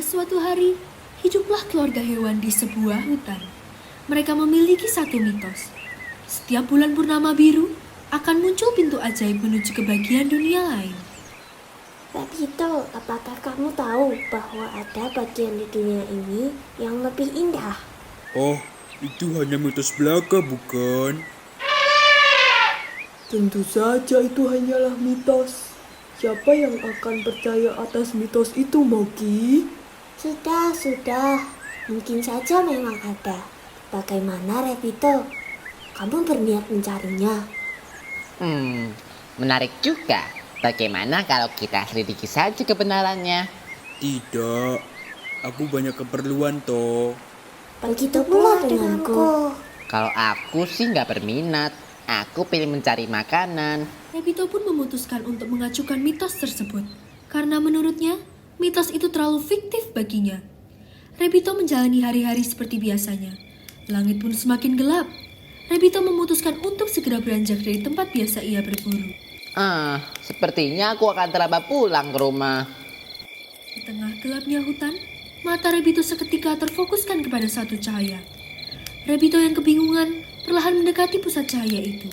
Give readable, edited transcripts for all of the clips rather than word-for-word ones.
suatu hari, hiduplah keluarga hewan di sebuah hutan. Mereka memiliki satu mitos. Setiap bulan purnama biru, akan muncul pintu ajaib menuju ke bagian dunia lain. Rabito, apakah kamu tahu bahwa ada bagian di dunia ini yang lebih indah? Oh, itu hanya mitos belaka, bukan? Tentu saja itu hanyalah mitos. Siapa yang akan percaya atas mitos itu, Moki? Sudah. Mungkin saja memang ada. Bagaimana, Rabito? Kamu berniat mencarinya? Menarik juga. Bagaimana kalau kita selidiki saja kebenarannya? Tidak, aku banyak keperluan toh. Begitu pula denganku. Kalau aku sih nggak berminat. Aku pilih mencari makanan. Rabito pun memutuskan untuk mengajukan mitos tersebut. Karena menurutnya, mitos itu terlalu fiktif baginya. Rabito menjalani hari-hari seperti biasanya. Langit pun semakin gelap. Rabito memutuskan untuk segera beranjak dari tempat biasa ia berburu. Sepertinya aku akan terlambat pulang ke rumah. Di tengah gelapnya hutan, mata Rabito seketika terfokuskan kepada satu cahaya. Rabito yang kebingungan perlahan mendekati pusat cahaya itu.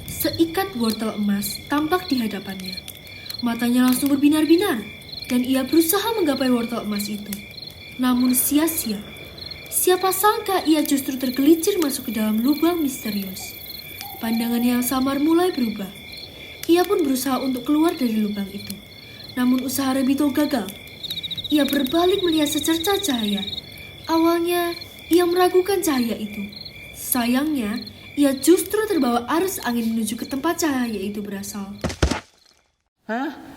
Seikat wortel emas tampak di hadapannya. Matanya langsung berbinar-binar dan ia berusaha menggapai wortel emas itu. Namun sia-sia. Siapa sangka ia justru tergelincir masuk ke dalam lubang misterius. Pandangannya yang samar mulai berubah. Ia pun berusaha untuk keluar dari lubang itu. Namun usaha Rabito gagal. Ia berbalik melihat secercah cahaya. Awalnya, ia meragukan cahaya itu. Sayangnya, ia justru terbawa arus angin menuju ke tempat cahaya itu berasal.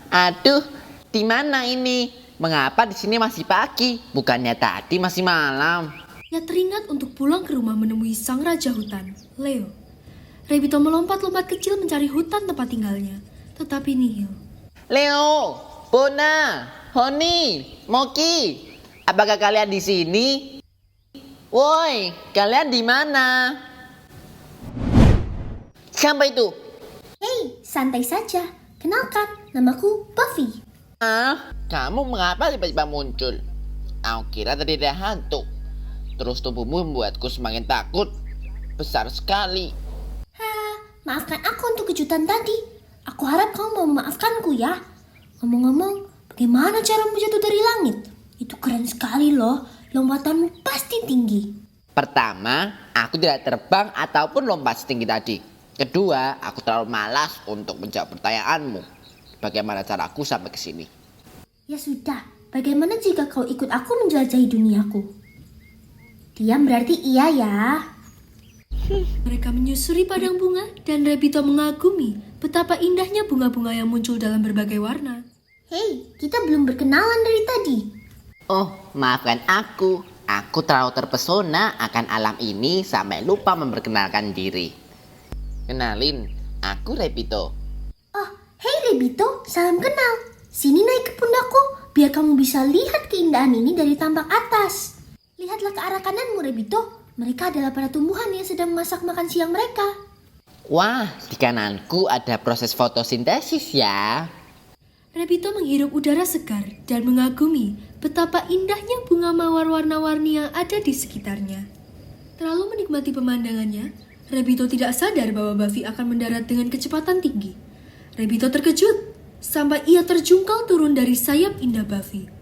Aduh, di mana ini? Mengapa di sini masih pagi? Bukannya tadi masih malam? Ia teringat untuk pulang ke rumah menemui sang raja hutan, Leo. Rabito melompat-lompat kecil mencari hutan tempat tinggalnya, tetapi nihil. Leo, Bona, Honi, Moki, apakah kalian di sini? Woi, kalian di mana? Siapa itu? Hei, santai saja. Kenalkan, namaku Buffy. Kamu mengapa tiba-tiba muncul? Aku kira tadi ada hantu. Terus tubuhmu membuatku semakin takut. Besar sekali. Maafkan aku untuk kejutan tadi. Aku harap kamu mau memaafkanku ya. Ngomong-ngomong, bagaimana caramu jatuh dari langit? Itu keren sekali loh. Lompatanmu pasti tinggi. Pertama, aku tidak terbang ataupun lompat setinggi tadi. Kedua, aku terlalu malas untuk menjawab pertanyaanmu. Bagaimana caraku sampai ke sini? Ya sudah, bagaimana jika kau ikut aku menjelajahi duniaku? Diam berarti iya ya. Mereka menyusuri padang bunga dan Rabito mengagumi betapa indahnya bunga-bunga yang muncul dalam berbagai warna. Hei, kita belum berkenalan dari tadi. Oh, maafkan aku. Aku terlalu terpesona akan alam ini sampai lupa memperkenalkan diri. Kenalin, aku Rabito. Oh, hei Rabito, salam kenal. Sini naik ke pundakku, biar kamu bisa lihat keindahan ini dari tampak atas. Lihatlah ke arah kananmu, Rabito. Mereka adalah para tumbuhan yang sedang memasak makan siang mereka. Wah, di kananku ada proses fotosintesis ya. Rabito menghirup udara segar dan mengagumi betapa indahnya bunga mawar warna-warni yang ada di sekitarnya. Terlalu menikmati pemandangannya, Rabito tidak sadar bahwa Buffy akan mendarat dengan kecepatan tinggi. Rabito terkejut sampai ia terjungkal turun dari sayap indah Buffy.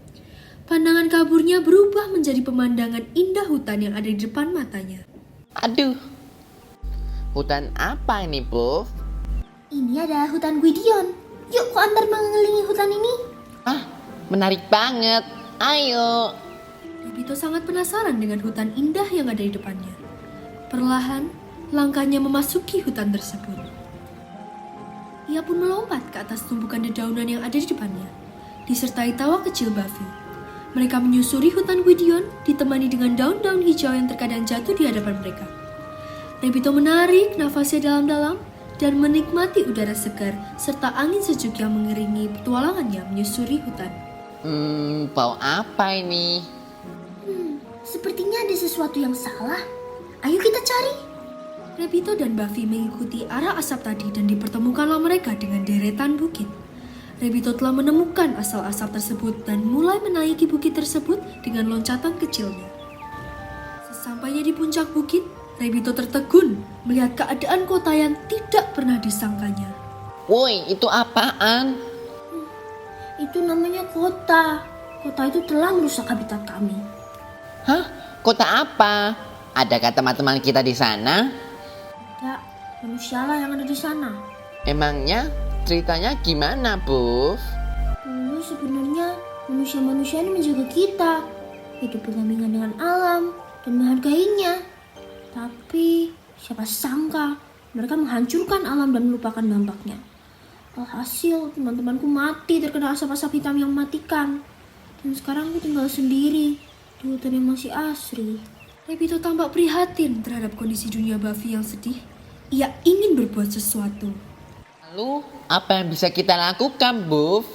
Pandangan kaburnya berubah menjadi pemandangan indah hutan yang ada di depan matanya. Aduh, hutan apa ini, Puff? Ini adalah hutan Gwydion. Yuk, ku antar mengelilingi hutan ini. Menarik banget. Ayo. Rabito sangat penasaran dengan hutan indah yang ada di depannya. Perlahan, langkahnya memasuki hutan tersebut. Ia pun melompat ke atas tumpukan dedaunan yang ada di depannya, disertai tawa kecil Buffy. Mereka menyusuri hutan Gwydion ditemani dengan daun-daun hijau yang terkadang jatuh di hadapan mereka. Rabito menarik nafasnya dalam-dalam dan menikmati udara segar serta angin sejuk yang mengiringi petualangannya menyusuri hutan. Bau apa ini? Sepertinya ada sesuatu yang salah. Ayo kita cari. Rabito dan Buffy mengikuti arah asap tadi dan dipertemukanlah mereka dengan deretan bukit. Rebito telah menemukan asal asap tersebut dan mulai menaiki bukit tersebut dengan loncatan kecilnya. Sesampainya di puncak bukit, Rebito tertegun melihat keadaan kota yang tidak pernah disangkanya. Woi, itu apaan? Itu namanya kota. Kota itu telah merusak habitat kami. Hah? Kota apa? Adakah teman-teman kita di sana? Ya, manusialah yang ada di sana. Emangnya ceritanya gimana, Buf? Dulu sebenarnya manusia-manusia ini menjaga kita, hidup berdampingan dengan alam dan menghargainya. Tapi siapa sangka mereka menghancurkan alam dan melupakan dampaknya. Alhasil teman-temanku mati terkena asap-asap hitam yang mematikan. Dan sekarang aku tinggal sendiri di hutan yang masih asri. Rebito tampak prihatin terhadap kondisi dunia Buffy yang sedih. Ia ingin berbuat sesuatu. Lalu, apa yang bisa kita lakukan, Buf?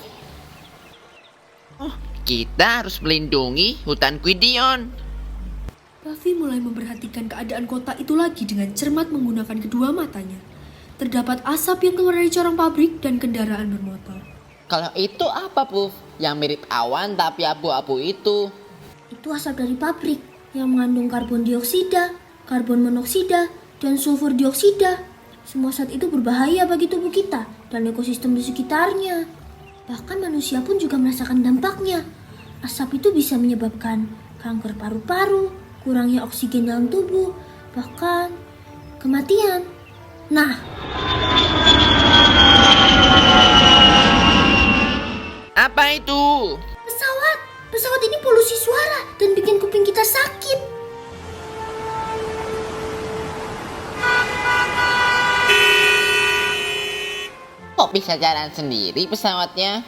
Oh, kita harus melindungi hutan Quidion. Buffy mulai memperhatikan keadaan kota itu lagi dengan cermat menggunakan kedua matanya. Terdapat asap yang keluar dari corong pabrik dan kendaraan bermotor. Kalau itu apa, Buf? Yang mirip awan tapi abu-abu itu. Itu asap dari pabrik yang mengandung karbon dioksida, karbon monoksida, dan sulfur dioksida. Semua zat itu berbahaya bagi tubuh kita dan ekosistem di sekitarnya. Bahkan manusia pun juga merasakan dampaknya. Asap itu bisa menyebabkan kanker paru-paru, kurangnya oksigen dalam tubuh, bahkan kematian. Nah, Apa itu? pesawat ini polusi suara dan bikin kuping kita sakit. Kok bisa jalan sendiri pesawatnya?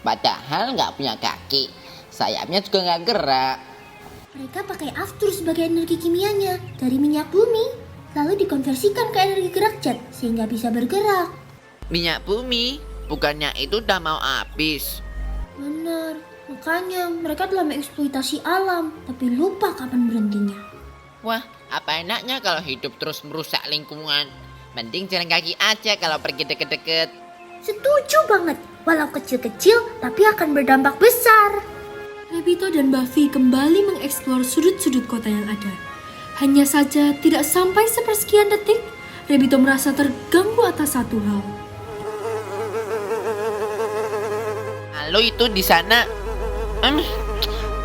Padahal nggak punya kaki. Sayapnya juga nggak gerak. Mereka pakai aftur sebagai energi kimianya dari minyak bumi, lalu dikonversikan ke energi gerak jet sehingga bisa bergerak. Minyak bumi? Bukannya itu udah mau habis? Benar, makanya mereka telah mengeksploitasi alam, tapi lupa kapan berhentinya. Wah, apa enaknya kalau hidup terus merusak lingkungan? Mending jalan kaki aja kalau pergi deket-deket. Setuju banget, walau kecil-kecil tapi akan berdampak besar. Rebito dan Buffy kembali mengeksplor sudut-sudut kota yang ada. Hanya saja tidak sampai sepersekian detik, Rebito merasa terganggu atas satu hal. Lalu itu di sana,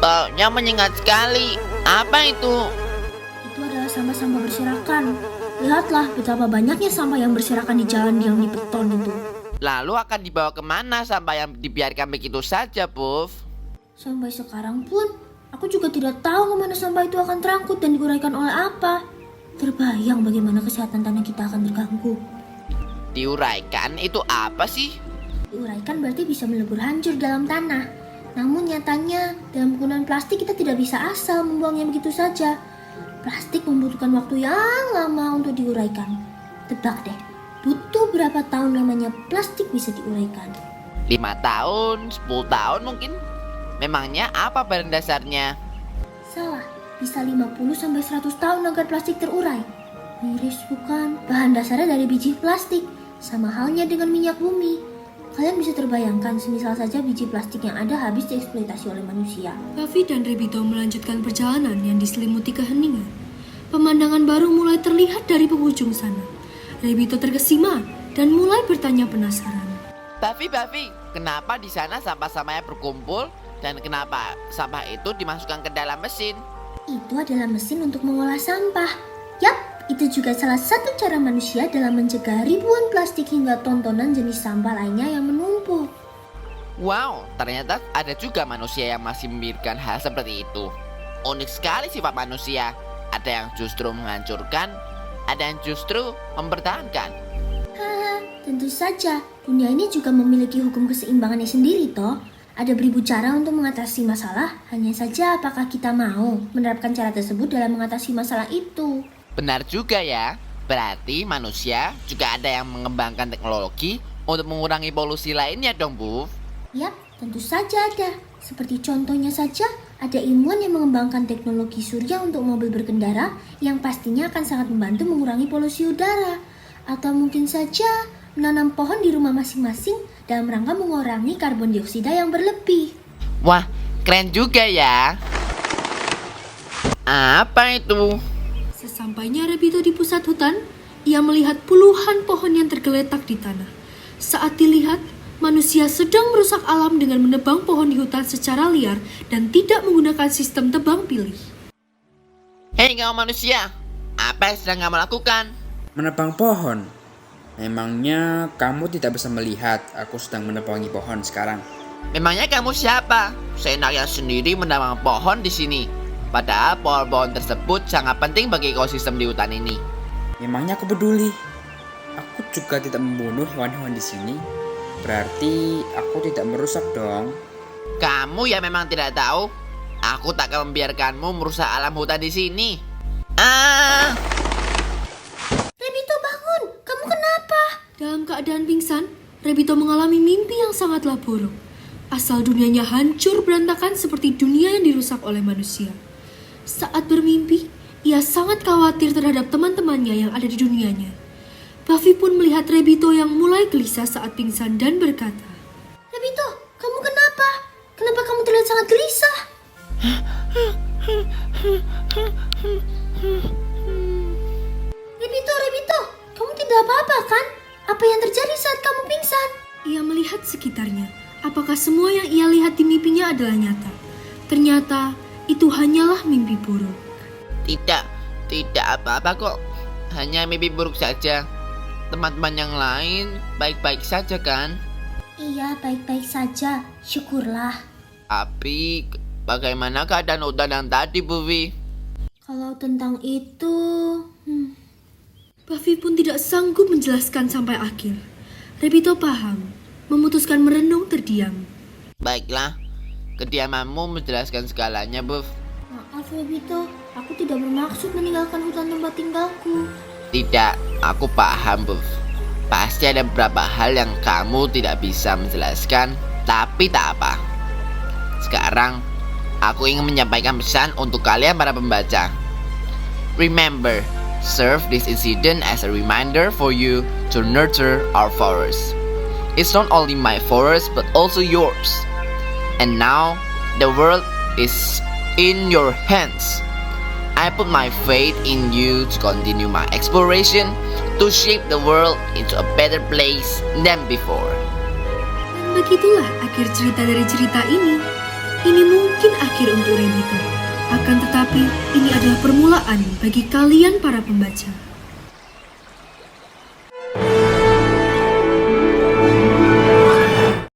baunya menyengat sekali. Apa itu? Itu adalah sampah-sampah berserakan. Lihatlah betapa banyaknya sampah yang berserakan di jalan yang dibeton itu. Lalu akan dibawa kemana sampah yang dibiarkan begitu saja, Buf? Sampai sekarang pun, aku juga tidak tahu kemana sampah itu akan terangkut dan diuraikan oleh apa. Terbayang bagaimana kesehatan tanah kita akan terganggu. Diuraikan itu apa sih? Diuraikan berarti bisa melebur hancur dalam tanah. Namun nyatanya, dalam penggunaan plastik kita tidak bisa asal membuangnya begitu saja. Plastik membutuhkan waktu yang lama untuk diuraikan. Tebak deh, butuh berapa tahun lamanya plastik bisa diuraikan? 5 tahun, 10 tahun mungkin? Memangnya apa bahan dasarnya? Salah, bisa 50-100 tahun agar plastik terurai. Miris bukan? Bahan dasarnya dari biji plastik, sama halnya dengan minyak bumi. Kalian bisa terbayangkan semisal saja biji plastik yang ada habis dieksploitasi oleh manusia. Buffy dan Rebito melanjutkan perjalanan yang diselimuti keheningan. Pemandangan baru mulai terlihat dari penghujung sana. Rebito terkesima dan mulai bertanya penasaran. Buffy, kenapa di sana sampah-sampahnya berkumpul dan kenapa sampah itu dimasukkan ke dalam mesin? Itu adalah mesin untuk mengolah sampah. Yap, itu juga salah satu cara manusia dalam mencegah ribuan plastik hingga tontonan jenis sampah lainnya yang menumpuk. Wow, ternyata ada juga manusia yang masih memikirkan hal seperti itu. Unik sekali sifat manusia. Ada yang justru menghancurkan, ada yang justru mempertahankan. Haha, tentu saja. Dunia ini juga memiliki hukum keseimbangannya sendiri toh. Ada beribu cara untuk mengatasi masalah, hanya saja apakah kita mau menerapkan cara tersebut dalam mengatasi masalah itu. Benar juga ya. Berarti manusia juga ada yang mengembangkan teknologi untuk mengurangi polusi lainnya dong, Bu. Yap, tentu saja ada. Seperti contohnya saja, ada ilmuwan yang mengembangkan teknologi surya untuk mobil berkendara yang pastinya akan sangat membantu mengurangi polusi udara. Atau mungkin saja menanam pohon di rumah masing-masing dalam rangka mengurangi karbon dioksida yang berlebih. Wah, keren juga ya. Apa itu? Sesampainya Rebito di pusat hutan, ia melihat puluhan pohon yang tergeletak di tanah. Saat dilihat, manusia sedang merusak alam dengan menebang pohon di hutan secara liar dan tidak menggunakan sistem tebang pilih. Hei kamu manusia, apa yang sedang kamu lakukan? Menebang pohon. Memangnya kamu tidak bisa melihat aku sedang menebangi pohon sekarang? Memangnya kamu siapa? Seenaknya sendiri menebang pohon di sini. Padahal pohon-pohon tersebut sangat penting bagi ekosistem di hutan ini. Memangnya aku peduli? Aku juga tidak membunuh hewan-hewan di sini. Berarti aku tidak merusak dong. Kamu ya memang tidak tahu. Aku tak akan membiarkanmu merusak alam hutan di sini. Rebito bangun, kamu kenapa? Dalam keadaan pingsan, Rebito mengalami mimpi yang sangatlah buruk. Asal dunianya hancur berantakan seperti dunia yang dirusak oleh manusia. Saat bermimpi, ia sangat khawatir terhadap teman-temannya yang ada di dunianya. Buffy pun melihat Rebito yang mulai gelisah saat pingsan dan berkata, Rebito, kamu kenapa? Kenapa kamu terlihat sangat gelisah? Rebito, kamu tidak apa-apa kan? Apa yang terjadi saat kamu pingsan? ia melihat sekitarnya. Apakah semua yang ia lihat di mimpinya adalah nyata? Ternyata itu hanyalah mimpi buruk. Tidak apa-apa kok. Hanya mimpi buruk saja. Teman-teman yang lain baik-baik saja kan? Iya, baik-baik saja. Syukurlah. Tapi bagaimana keadaan hutan yang tadi, Buffy? Kalau tentang itu... Buffy pun tidak sanggup menjelaskan sampai akhir. Rebito paham, memutuskan merenung terdiam. Baiklah, kediamanmu menjelaskan segalanya, Buff. Maaf Rebito, aku tidak bermaksud meninggalkan hutan tempat tinggalku. Tidak, aku paham, Buff. Pasti ada beberapa hal yang kamu tidak bisa menjelaskan, tapi tak apa. Sekarang, aku ingin menyampaikan pesan untuk kalian para pembaca. Remember, serve this incident as a reminder for you to nurture our forest. It's not only my forest, but also yours. And now, the world is in your hands. I put my faith in you to continue my exploration to shape the world into a better place than before. Dan begitulah akhir cerita dari cerita ini. Ini mungkin akhir untuk Rebito. Akan tetapi, ini adalah permulaan bagi kalian para pembaca.